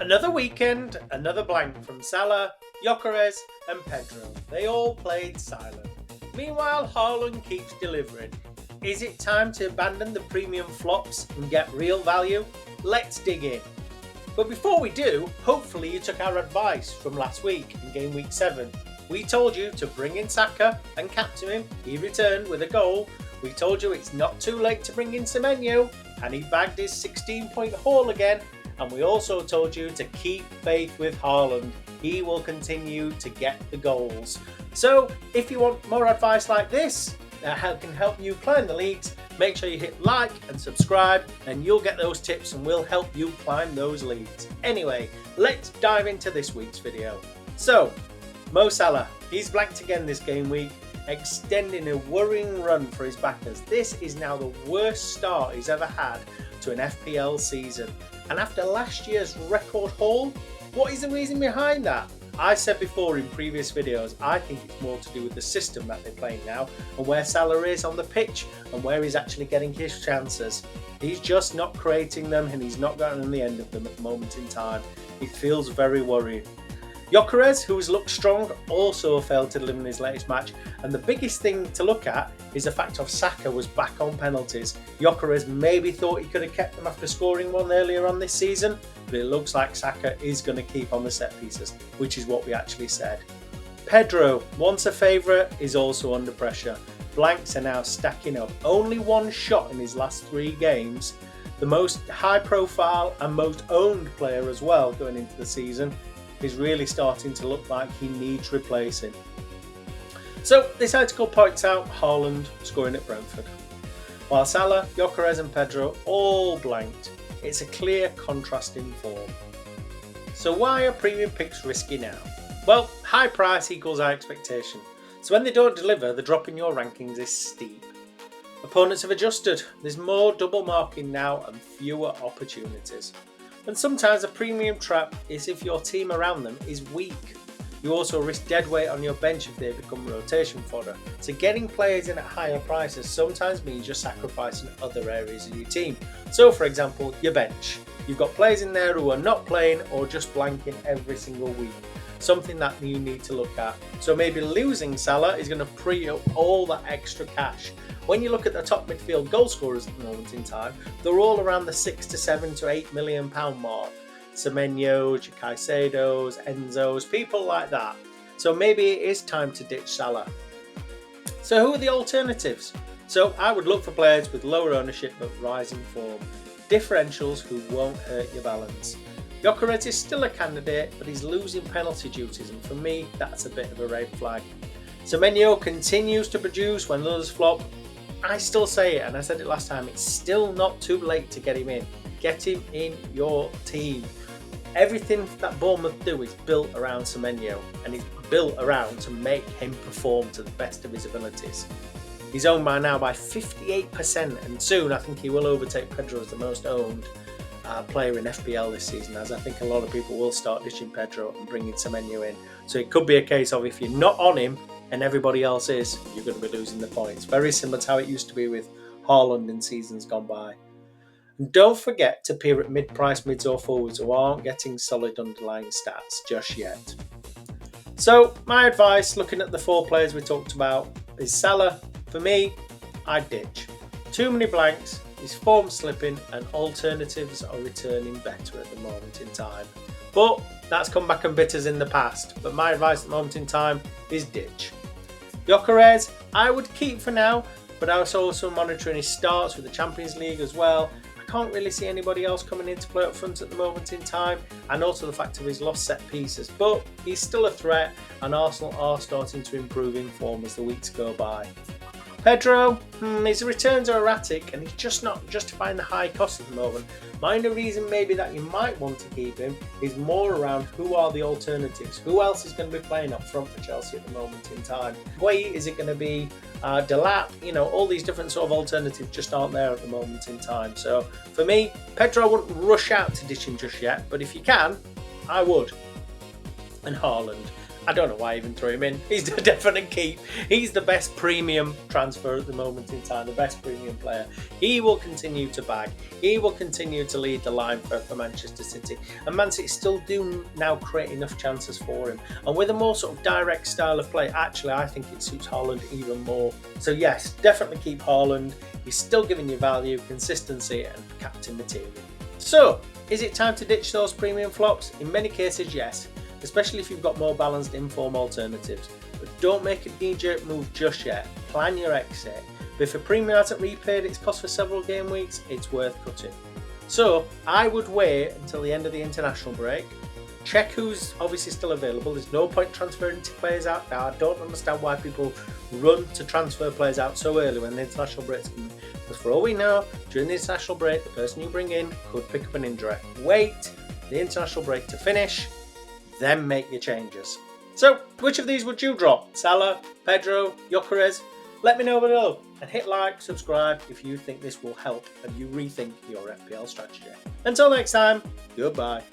Another weekend, another blank from Salah, Gyökeres and Pedro. They all played silent. Meanwhile, Haaland keeps delivering. Is it time to abandon the premium flops and get real value? Let's dig in. But before we do, hopefully you took our advice from last week in Game Week 7. We told you to bring in Saka and captain him. He returned with a goal. We told you it's not too late to bring in Semenyo, and he bagged his 16-point haul again. And we also told you to keep faith with Haaland. He will continue to get the goals. So if you want more advice like this that can help you climb the leagues, make sure you hit like and subscribe and you'll get those tips and we'll help you climb those leagues. Anyway, let's dive into this week's video. So, Mo Salah, he's blanked again this game week, extending a worrying run for his backers. This is now the worst start he's ever had to an FPL season. And after last year's record haul, what is the reason behind that? I said before in previous videos, I think it's more to do with the system that they're playing now and where Salah is on the pitch and where he's actually getting his chances. He's just not creating them and he's not getting the end of them at the moment in time. It feels very worrying. Gyökeres, who has looked strong, also failed to deliver in his latest match, and the biggest thing to look at is the fact of Saka was back on penalties. Gyökeres maybe thought he could have kept them after scoring one earlier on this season, but it looks like Saka is going to keep on the set pieces, which is what we actually said. Pedro, once a favourite, is also under pressure. Blanks are now stacking up. Only one shot in his last 3 games. The most high profile and most owned player as well going into the season is really starting to look like he needs replacing. So this article points out Haaland scoring at Brentford. While Salah, Gyökeres and Pedro all blanked, it's a clear contrast in form. So why are premium picks risky now? Well, high price equals high expectation. So when they don't deliver, the drop in your rankings is steep. Opponents have adjusted. There's more double marking now and fewer opportunities. And sometimes a premium trap is if your team around them is weak. You also risk dead weight on your bench if they become rotation fodder. So getting players in at higher prices sometimes means you're sacrificing other areas of your team. So for example, your bench. You've got players in there who are not playing or just blanking every single week. Something that you need to look at. So maybe losing Salah is going to free up all that extra cash. When you look at the top midfield goal scorers at the moment in time, they're all around the 6 to 7 to 8 million pound mark. Semenyo, Caicedo's, Enzo's, people like that. So maybe it is time to ditch Salah. So who are the alternatives? So I would look for players with lower ownership but rising form. Differentials who won't hurt your balance. Gyökeres is still a candidate, but he's losing penalty duties, and for me, that's a bit of a red flag. Semenyo continues to produce when others flop. I still say it, and I said it last time, it's still not too late to get him in. Get him in your team. Everything that Bournemouth do is built around Semenyo, and it's built around to make him perform to the best of his abilities. He's owned by now by 58%, and soon I think he will overtake Pedro as the most owned player in FPL this season, as I think a lot of people will start ditching Pedro and bringing Semenyo in. So it could be a case of if you're not on him and everybody else is, you're going to be losing the points. Very similar to how it used to be with Haaland in seasons gone by. And don't forget to peer at mid-price mids or forwards who aren't getting solid underlying stats just yet. So my advice, looking at the 4 players we talked about, is Salah. For me, I'd ditch. Too many blanks, his form slipping, and alternatives are returning better at the moment in time. But that's come back and bit us in the past. But my advice at the moment in time is ditch. Gyökeres, I would keep for now, but I was also monitoring his starts with the Champions League as well. I can't really see anybody else coming in to play up front at the moment in time, and also the fact of his lost set pieces. But he's still a threat, and Arsenal are starting to improve in form as the weeks go by. Pedro, his returns are erratic and he's just not justifying the high cost at the moment. My only reason maybe that you might want to keep him is more around who are the alternatives. Who else is going to be playing up front for Chelsea at the moment in time? Wait, is it going to be Delap? You know, all these different sort of alternatives just aren't there at the moment in time. So for me, Pedro, I wouldn't rush out to ditch him just yet, but if you can, I would. And Haaland. I don't know why I even threw him in. He's a definite keep. He's the best premium transfer at the moment in time, the best premium player. He will continue to bag. He will continue to lead the line for Manchester City. And Man City still do now create enough chances for him. And with a more sort of direct style of play, actually, I think it suits Haaland even more. So yes, definitely keep Haaland. He's still giving you value, consistency, and captain material. So, is it time to ditch those premium flops? In many cases, yes. Especially if you've got more balanced inform alternatives. But don't make a knee-jerk move just yet. Plan your exit. But if a premium hasn't repaid its cost for several game weeks, it's worth cutting. So I would wait until the end of the international break. Check who's obviously still available. There's no point transferring players out now. I don't understand why people run to transfer players out so early when the international break's coming. Because for all we know, during the international break, the person you bring in could pick up an injury. Wait the international break to finish, then make your changes. So, which of these would you drop? Salah, Pedro, Gyökeres? Let me know below, and hit like, subscribe if you think this will help and you rethink your FPL strategy. Until next time, goodbye.